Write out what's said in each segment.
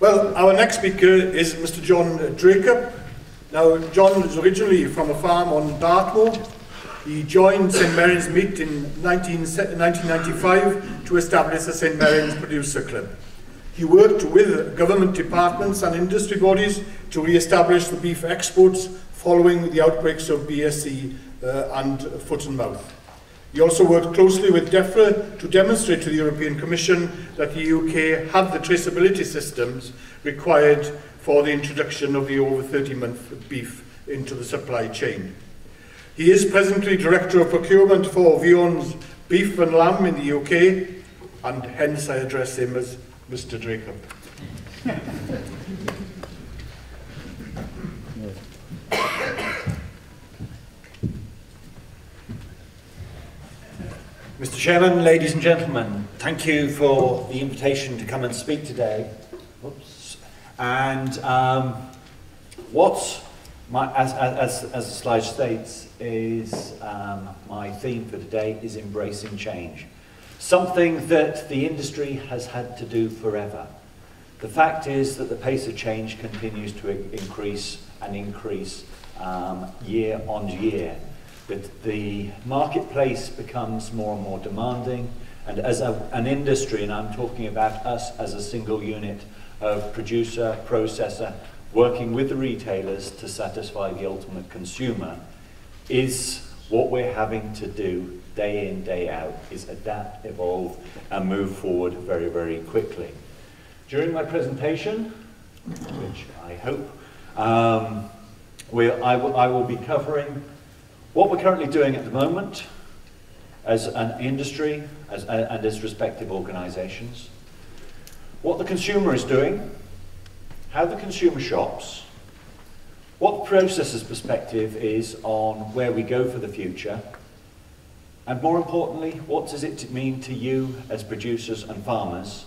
Well, our next speaker is Mr. John Dracup. Now, John is originally from a farm on Dartmoor. He joined St Mary's Meat in 1995 to establish the St Mary's Producer Club. He worked with government departments and industry bodies to re-establish the beef exports following the outbreaks of BSE and foot and mouth. He also worked closely with DEFRA to demonstrate to the European Commission that the UK had the traceability systems required for the introduction of the over 30-month beef into the supply chain. He is presently Director of Procurement for Vion's Beef and Lamb in the UK, and hence I address him as Mr. Dracup. Mr. Chairman, ladies and gentlemen, thank you for the invitation to come and speak today. Oops. And as the slide states, is my theme for today is embracing change. Something that the industry has had to do forever. The fact is that the pace of change continues to increase year on year. That the marketplace becomes more and more demanding, and as an industry, and I'm talking about us as a single unit of producer, processor, working with the retailers to satisfy the ultimate consumer, is what we're having to do day in, day out, is adapt, evolve, and move forward very, very quickly. During my presentation, which I hope, I will be covering what we're currently doing at the moment as an industry and as respective organisations, what the consumer is doing, how the consumer shops, what the processor's perspective is on where we go for the future, and more importantly, what does it mean to you as producers and farmers,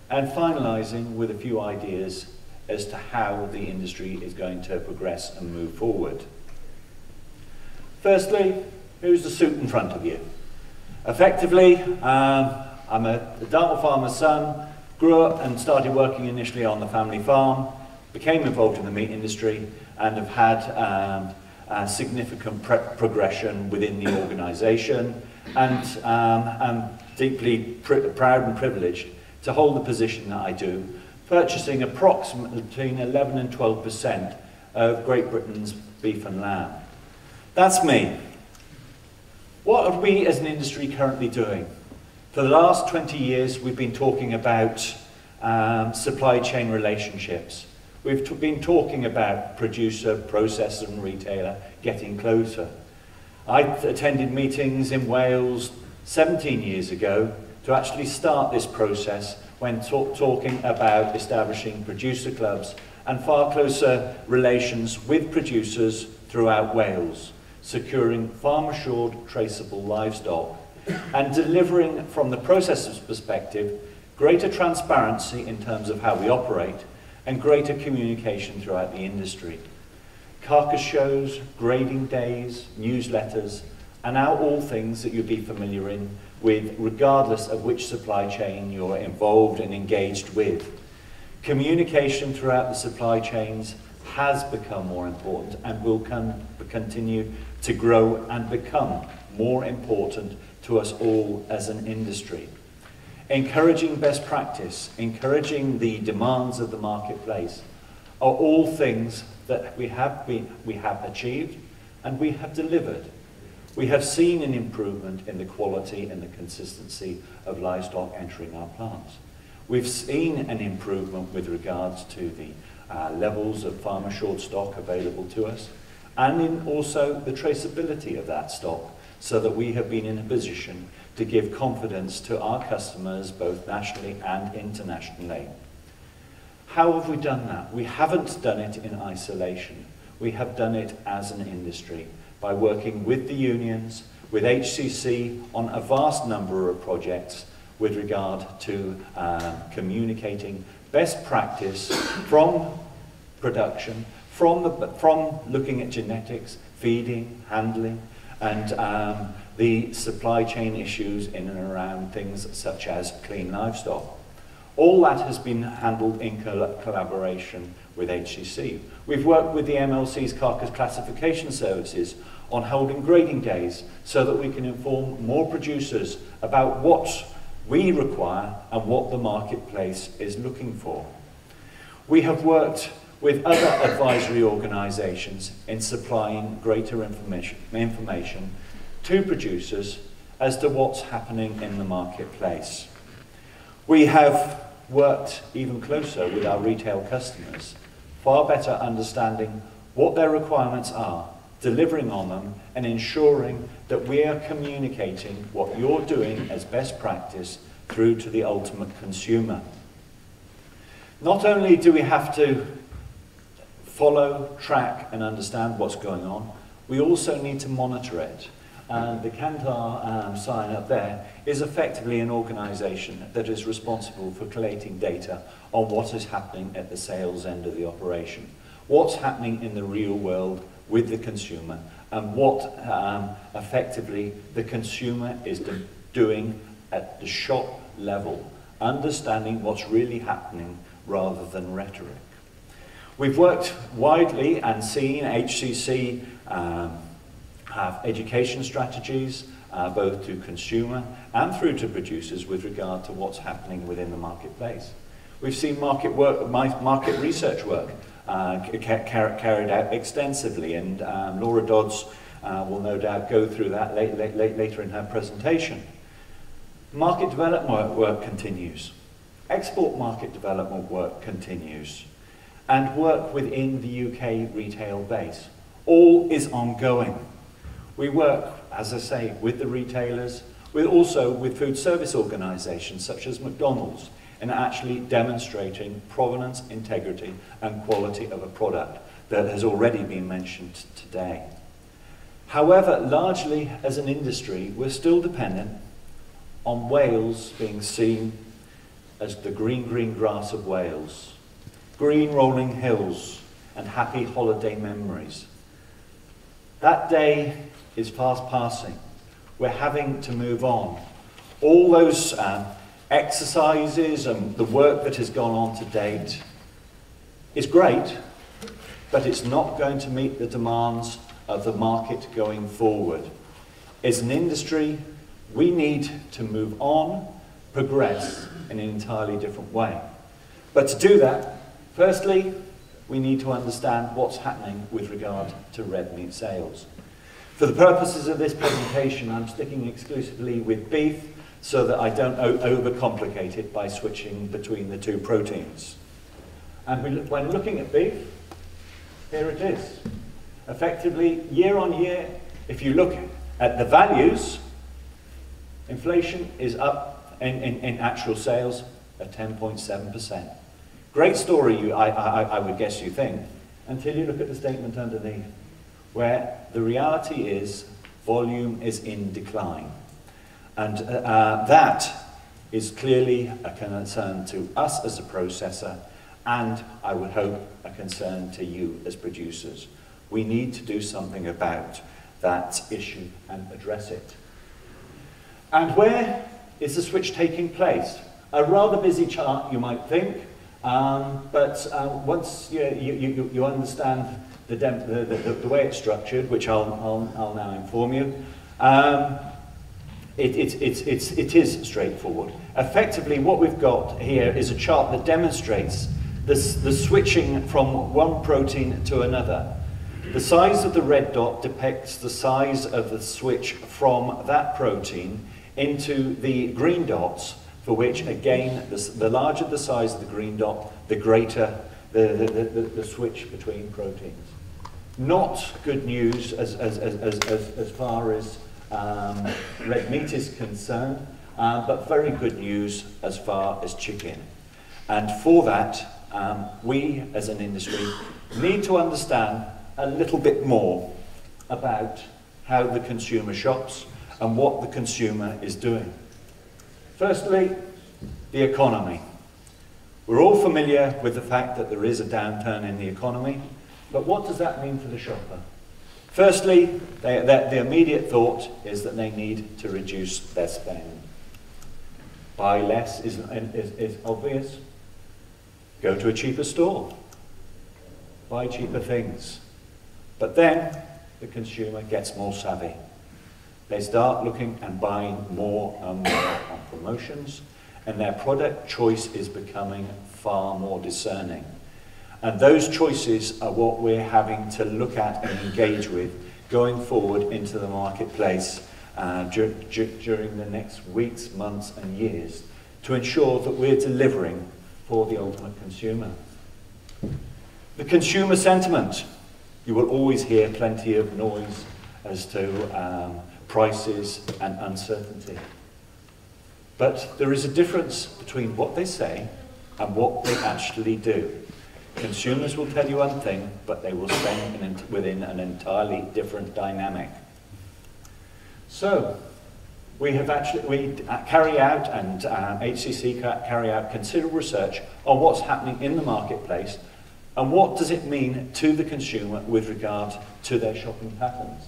and finalising with a few ideas as to how the industry is going to progress and move forward. Firstly, who's the suit in front of you? Effectively, I'm a Dartmoor farmer's son, grew up and started working initially on the family farm, became involved in the meat industry, and have had a significant progression within the organisation, and I'm deeply proud and privileged to hold the position that I do, purchasing approximately between 11 and 12% of Great Britain's beef and lamb. That's me. What are we as an industry currently doing? For the last 20 years, we've been talking about supply chain relationships. We've been talking about producer, processor, and retailer getting closer. I attended meetings in Wales 17 years ago to actually start this process when talking about establishing producer clubs and far closer relations with producers throughout Wales, securing farm-assured traceable livestock, and delivering, from the processor's perspective, greater transparency in terms of how we operate and greater communication throughout the industry. Carcass shows, grading days, newsletters, are now all things that you'd be familiar with regardless of which supply chain you're involved and engaged with. Communication throughout the supply chains has become more important and will continue to grow and become more important to us all as an industry. Encouraging best practice, encouraging the demands of the marketplace are all things that we have achieved and we have delivered. We have seen an improvement in the quality and the consistency of livestock entering our plants. We've seen an improvement with regards to the levels of farm-assured stock available to us, and in also the traceability of that stock, so that we have been in a position to give confidence to our customers both nationally and internationally. How have we done that? We haven't done it in isolation. We have done it as an industry by working with the unions, with HCC on a vast number of projects with regard to communicating best practice from production, from looking at genetics, feeding, handling, and the supply chain issues in and around things such as clean livestock. All that has been handled in collaboration with HCC. We've worked with the MLC's carcass classification services on holding grading days so that we can inform more producers about what we require and what the marketplace is looking for. We have worked with other advisory organisations in supplying greater information to producers as to what's happening in the marketplace. We have worked even closer with our retail customers, far better understanding what their requirements are, delivering on them, and ensuring that we are communicating what you're doing as best practice through to the ultimate consumer. Not only do we have to follow, track, and understand what's going on, we also need to monitor it. And the Kantar sign up there is effectively an organisation that is responsible for collating data on what is happening at the sales end of the operation, what's happening in the real world with the consumer, and what effectively the consumer is doing at the shop level, understanding what's really happening rather than rhetoric. We've worked widely and seen HCC have education strategies, both to consumer and through to producers with regard to what's happening within the marketplace. We've seen market research work carried out extensively, and Laura Dodds will no doubt go through that later in her presentation. Market development work continues. Export market development work continues. And work within the UK retail base. All is ongoing. We work, as I say, with the retailers, also with food service organisations such as McDonald's, in actually demonstrating provenance, integrity and quality of a product that has already been mentioned today. However, largely as an industry, we're still dependent on Wales being seen as the green, green grass of Wales, green rolling hills and happy holiday memories. That day is fast passing. We're having to move on. All those exercises and the work that has gone on to date is great, but it's not going to meet the demands of the market going forward. As an industry, we need to move on, progress in an entirely different way. But to do that, firstly, we need to understand what's happening with regard to red meat sales. For the purposes of this presentation, I'm sticking exclusively with beef so that I don't overcomplicate it by switching between the two proteins. And when looking at beef, here it is. Effectively, year on year, if you look at the values, inflation is up in actual sales at 10.7%. Great story, I would guess you think, until you look at the statement underneath, where the reality is volume is in decline. And that is clearly a concern to us as a processor, and I would hope a concern to you as producers. We need to do something about that issue and address it. And where is the switch taking place? A rather busy chart, you might think, but once you understand the way it's structured, which I'll now inform you, it is straightforward. Effectively, what we've got here is a chart that demonstrates the switching from one protein to another. The size of the red dot depicts the size of the switch from that protein into the green dots, for which, again, the larger the size of the green dot, the greater the switch between proteins. Not good news as far as red meat is concerned, but very good news as far as chicken. And for that, we as an industry need to understand a little bit more about how the consumer shops and what the consumer is doing. Firstly, the economy. We're all familiar with the fact that there is a downturn in the economy, but what does that mean for the shopper? Firstly, the immediate thought is that they need to reduce their spend. Buy less is obvious. Go to a cheaper store. Buy cheaper things. But then the consumer gets more savvy. They start looking and buying more and more on promotions, and their product choice is becoming far more discerning. And those choices are what we're having to look at and engage with going forward into the marketplace during the next weeks, months and years to ensure that we're delivering for the ultimate consumer. The consumer sentiment. You will always hear plenty of noise as to prices and uncertainty. But there is a difference between what they say and what they actually do. Consumers will tell you one thing, but they will spend within an entirely different dynamic. So, we carry out, and HCC carry out considerable research on what's happening in the marketplace and what does it mean to the consumer with regard to their shopping patterns.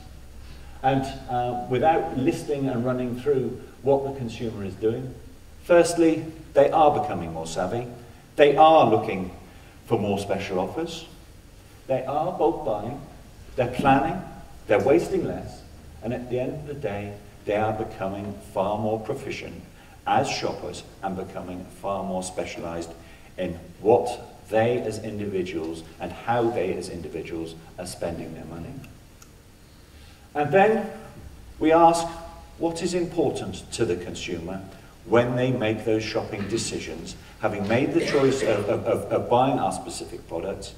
And without listing and running through what the consumer is doing, firstly, they are becoming more savvy. They are looking for more special offers. They are bulk buying. They're planning. They're wasting less. And at the end of the day, they are becoming far more proficient as shoppers and becoming far more specialised in what they as individuals and how they as individuals are spending their money. And then we ask, what is important to the consumer when they make those shopping decisions, having made the choice of buying our specific products?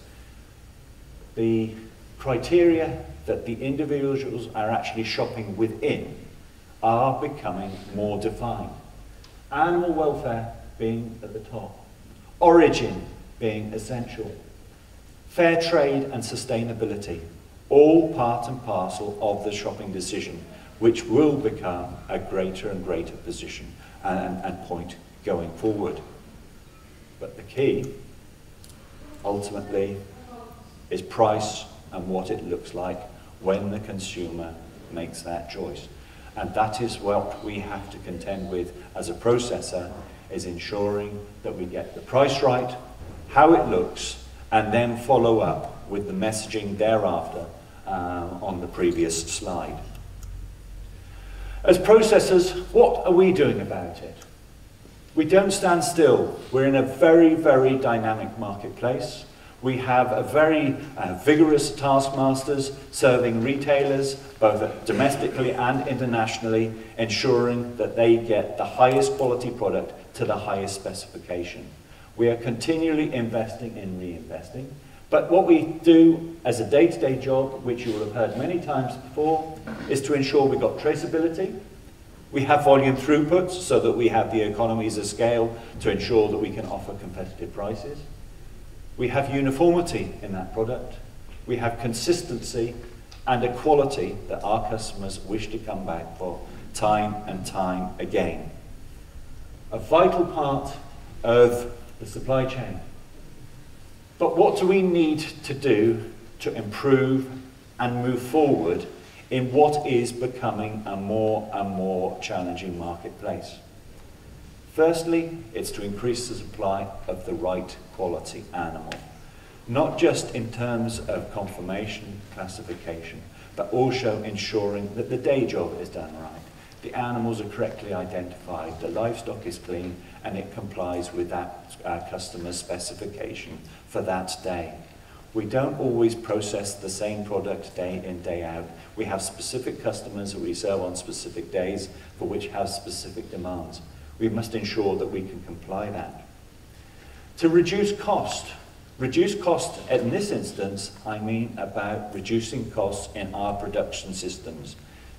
The criteria that the individuals are actually shopping within are becoming more defined. Animal welfare being at the top, origin being essential, fair trade and sustainability, all part and parcel of the shopping decision, which will become a greater and greater position and point going forward. But the key, ultimately, is price and what it looks like when the consumer makes that choice. And that is what we have to contend with as a processor, is ensuring that we get the price right, how it looks, and then follow up with the messaging thereafter on the previous slide. As processors, what are we doing about it? We don't stand still. We're in a very, very dynamic marketplace. We have a very vigorous taskmasters serving retailers, both domestically and internationally, ensuring that they get the highest quality product to the highest specification. We are continually investing in reinvesting. But what we do as a day-to-day job, which you will have heard many times before, is to ensure we've got traceability. We have volume throughputs so that we have the economies of scale to ensure that we can offer competitive prices. We have uniformity in that product. We have consistency and a quality that our customers wish to come back for time and time again. A vital part of the supply chain. But what do we need to do to improve and move forward in what is becoming a more and more challenging marketplace? Firstly, it's to increase the supply of the right quality animal, not just in terms of conformation, classification, but also ensuring that the day job is done right. The animals are correctly identified, the livestock is clean, and it complies with that customer's specification for that day. We don't always process the same product day in, day out. We have specific customers that we serve on specific days for which have specific demands. We must ensure that we can comply that. To reduce cost in this instance, I mean about reducing costs in our production systems.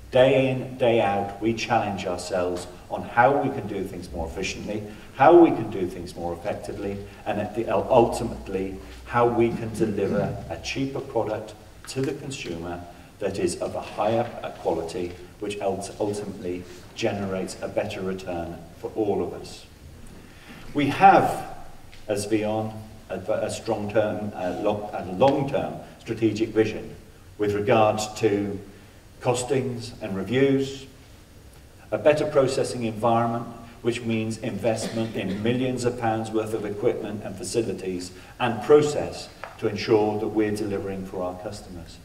Day in, day out, we challenge ourselves on how we can do things more efficiently, how we can do things more effectively, and ultimately, how we can deliver a cheaper product to the consumer that is of a higher quality, which ultimately generates a better return for all of us. We have, as Vion, a strong-term, long-term strategic vision with regards to costings and reviews, a better processing environment which means investment in millions of pounds worth of equipment and facilities and process to ensure that we're delivering for our customers.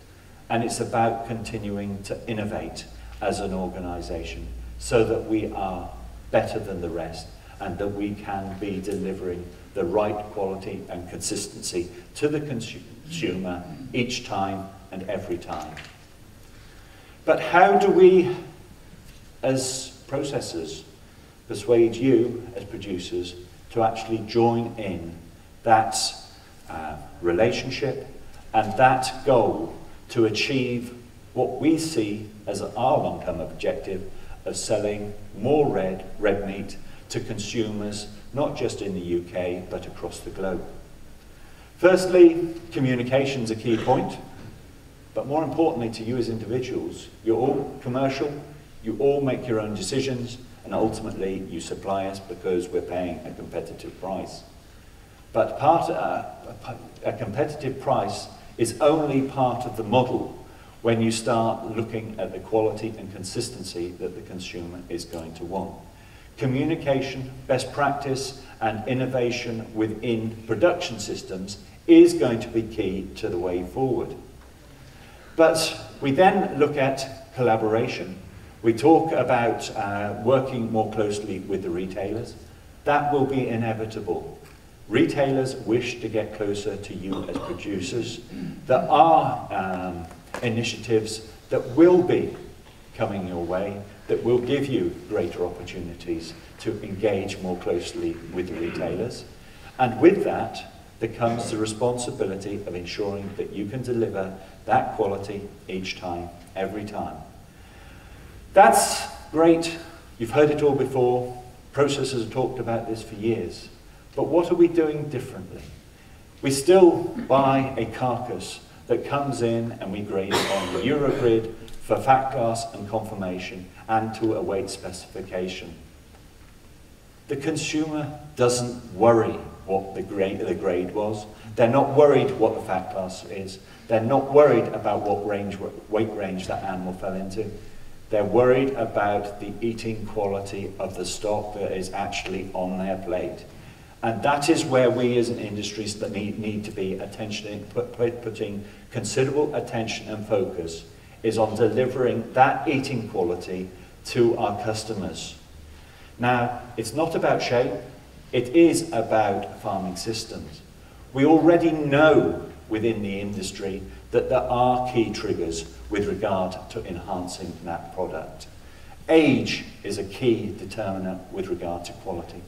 And it's about continuing to innovate as an organisation so that we are better than the rest and that we can be delivering the right quality and consistency to the consumer each time and every time. But how do we, as processors, persuade you, as producers, to actually join in that relationship and that goal to achieve what we see as our long-term objective of selling more red meat to consumers, not just in the UK, but across the globe? Firstly, communication's a key point, but more importantly to you as individuals, you're all commercial, you all make your own decisions, and ultimately you supply us because we're paying a competitive price. But a competitive price is only part of the model when you start looking at the quality and consistency that the consumer is going to want. Communication, best practice, and innovation within production systems is going to be key to the way forward. But we then look at collaboration. We talk about working more closely with the retailers. That will be inevitable. Retailers wish to get closer to you as producers. There are initiatives that will be coming your way that will give you greater opportunities to engage more closely with the retailers. And with that, there comes the responsibility of ensuring that you can deliver that quality each time, every time. That's great. You've heard it all before. Processors have talked about this for years. But what are we doing differently? We still buy a carcass that comes in and we grade it on the Eurogrid for fat class and conformation and to a weight specification. The consumer doesn't worry what the grade was. They're not worried what the fat class is. They're not worried about what weight range that animal fell into. They're worried about the eating quality of the stock that is actually on their plate. And that is where we as an industry need to be putting considerable attention and focus, is on delivering that eating quality to our customers. Now, it's not about shape, it is about farming systems. We already know within the industry that there are key triggers with regard to enhancing that product. Age is a key determinant with regard to quality.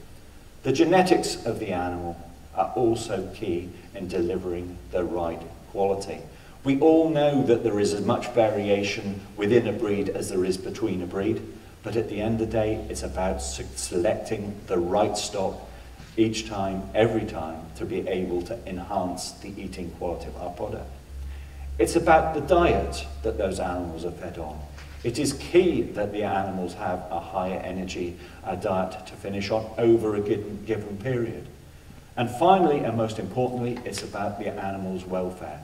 The genetics of the animal are also key in delivering the right quality. We all know that there is as much variation within a breed as there is between a breed, but at the end of the day, it's about selecting the right stock each time, every time, to be able to enhance the eating quality of our product. It's about the diet that those animals are fed on. It is key that the animals have a higher energy diet to finish on over a given period. And finally, and most importantly, it's about the animal's welfare.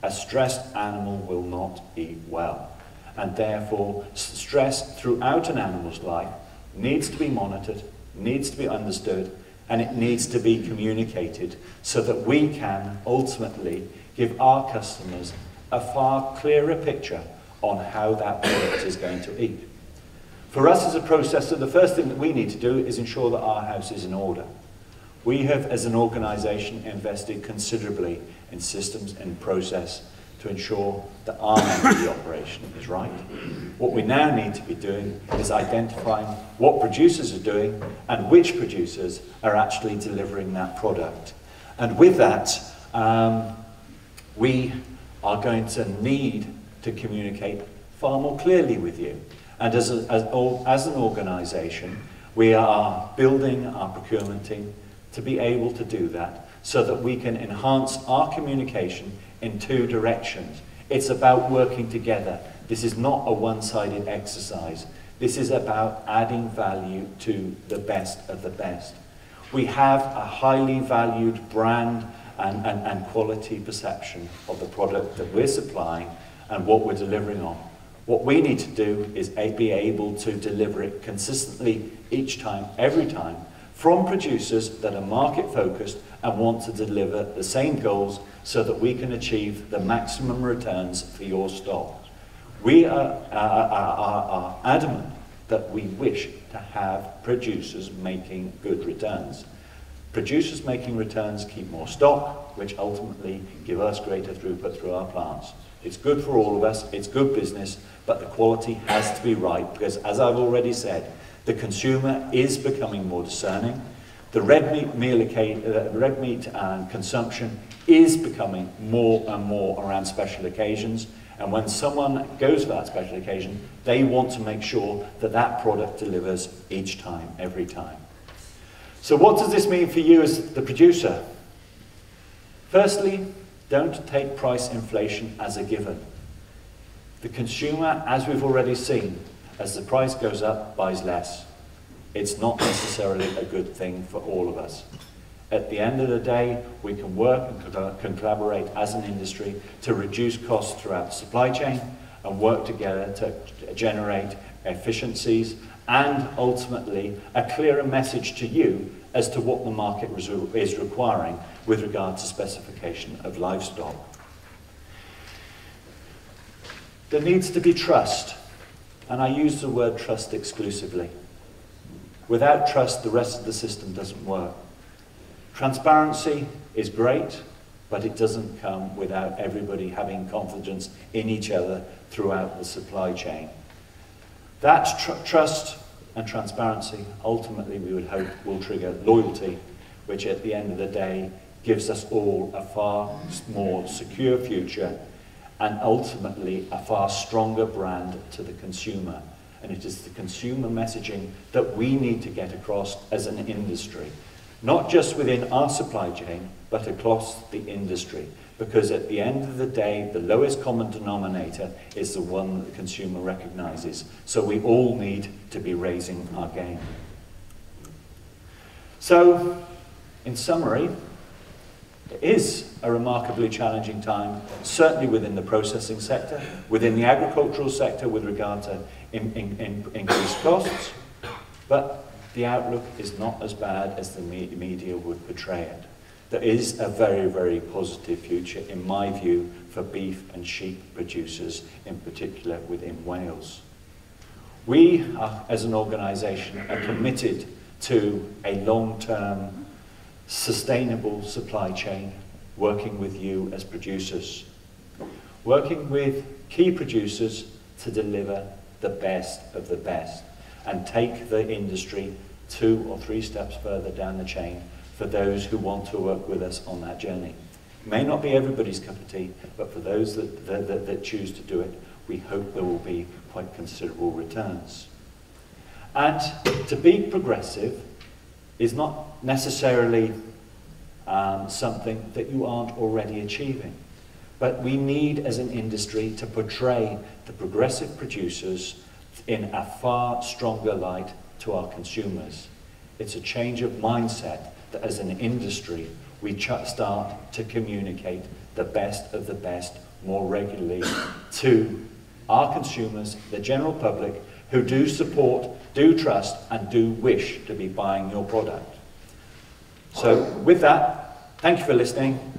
A stressed animal will not eat well. And therefore, stress throughout an animal's life needs to be monitored, needs to be understood, and it needs to be communicated so that we can ultimately give our customers a far clearer picture on how that product is going to eat. For us as a processor, the first thing that we need to do is ensure that our house is in order. We have, as an organisation, invested considerably in systems and process to ensure that our end of the operation is right. What we now need to be doing is identifying what producers are doing and which producers are actually delivering that product. And with that, we are going to need to communicate far more clearly with you. And as an organisation, we are building our procurement team to be able to do that so that we can enhance our communication in two directions. It's about working together. This is not a one-sided exercise. This is about adding value to the best of the best. We have a highly valued brand and quality perception of the product that we're supplying and what we're delivering on. What we need to do is be able to deliver it consistently each time, every time, from producers that are market focused and want to deliver the same goals so that we can achieve the maximum returns for your stock. We are adamant that we wish to have producers making good returns. Producers making returns keep more stock, which ultimately give us greater throughput through our plants. It's good for all of us, it's good business, but the quality has to be right because, as I've already said, the consumer is becoming more discerning. The red meat consumption is becoming more and more around special occasions. And when someone goes for that special occasion, they want to make sure that that product delivers each time, every time. So what does this mean for you as the producer? Firstly, don't take price inflation as a given. The consumer, as we've already seen, as the price goes up, buys less. It's not necessarily a good thing for all of us. At the end of the day, we can work and can collaborate as an industry to reduce costs throughout the supply chain and work together to generate efficiencies and ultimately a clearer message to you as to what the market is requiring with regard to specification of livestock. There needs to be trust, and I use the word trust exclusively. Without trust, the rest of the system doesn't work. Transparency is great, but it doesn't come without everybody having confidence in each other throughout the supply chain. That trust and transparency, ultimately we would hope, will trigger loyalty, which at the end of the day gives us all a far more secure future and ultimately a far stronger brand to the consumer. And it is the consumer messaging that we need to get across as an industry, not just within our supply chain, but across the industry. Because at the end of the day, the lowest common denominator is the one that the consumer recognizes. So we all need to be raising our game. So, in summary, it is a remarkably challenging time, certainly within the processing sector, within the agricultural sector with regard to increased costs, but the outlook is not as bad as the media would portray it. There is a very, very positive future, in my view, for beef and sheep producers, in particular within Wales. We, as an organisation, are committed to a long-term, sustainable supply chain, working with you as producers, working with key producers to deliver the best of the best and take the industry 2 or 3 steps further down the chain for those who want to work with us on that journey. It may not be everybody's cup of tea, but for those that choose to do it, we hope there will be quite considerable returns. And to be progressive is not necessarily something that you aren't already achieving. But we need, as an industry, to portray the progressive producers in a far stronger light to our consumers. It's a change of mindset that, as an industry, we start to communicate the best of the best more regularly to our consumers, the general public, who do support, do trust, and do wish to be buying your product. So with that, thank you for listening.